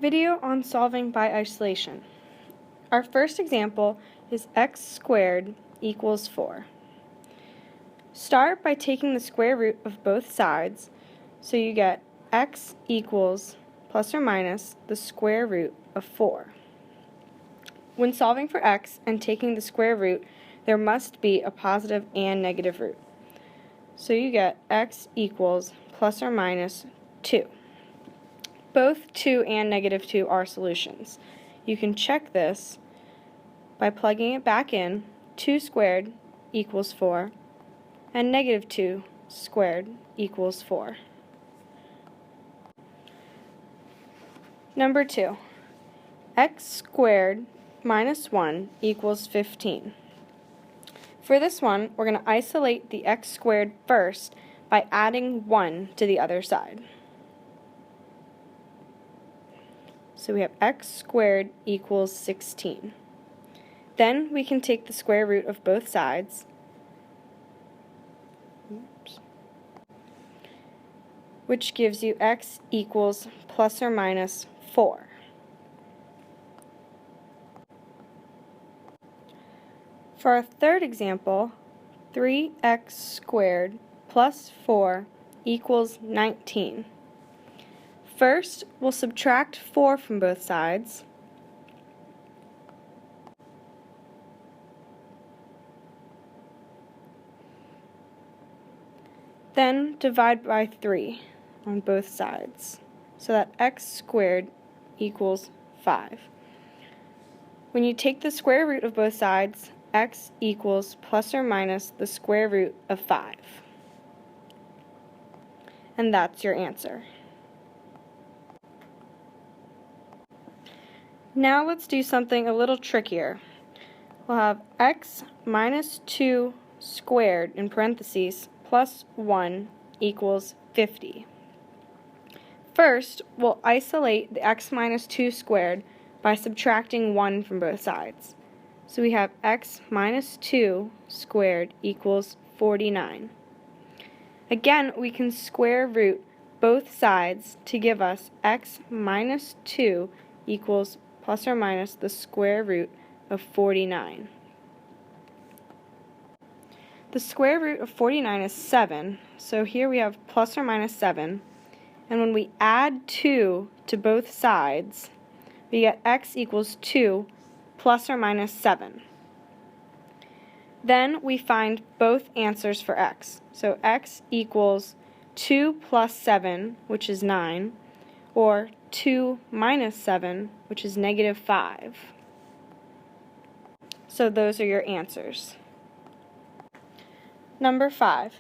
Video on solving by isolation. Our first example is x squared equals 4. Start by taking the square root of both sides, so you get x equals plus or minus the square root of 4. When solving for x and taking the square root, there must be a positive and negative root. So you get x equals plus or minus 2. Both 2 and negative 2 are solutions. You can check this by plugging it back in. 2 squared equals 4, and negative 2 squared equals 4. Number 2, x squared minus 1 equals 15. For this one, we're going to isolate the x squared first by adding 1 to the other side. So we have x squared equals 16. Then we can take the square root of both sides, which gives you x equals plus or minus 4. For our third example, 3x squared plus 4 equals 19. First, we'll subtract 4 from both sides. Then divide by 3 on both sides, so that x squared equals 5. When you take the square root of both sides, x equals plus or minus the square root of 5. And that's your answer. Now let's do something a little trickier. We'll have x minus 2 squared in parentheses plus 1 equals 50. First, we'll isolate the x minus 2 squared by subtracting 1 from both sides. So we have x minus 2 squared equals 49. Again, we can square root both sides to give us x minus 2 equals plus or minus the square root of 49. The square root of 49 is 7, so here we have plus or minus 7. And when we add 2 to both sides, we get x equals 2 plus or minus 7. Then we find both answers for x. So x equals 2 plus 7, which is 9, or 2 minus 7, which is negative 5. So those are your answers. Number 5,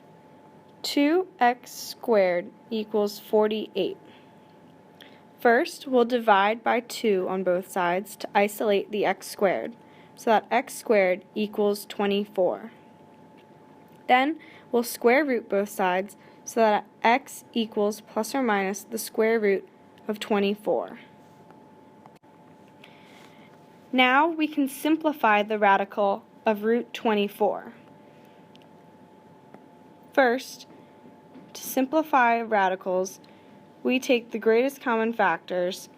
2x squared equals 48. First, we'll divide by 2 on both sides to isolate the x squared, so that x squared equals 24. Then, we'll square root both sides so that x equals plus or minus the square root of 24. Now we can simplify the radical of root 24. First, to simplify radicals, we take the greatest common factors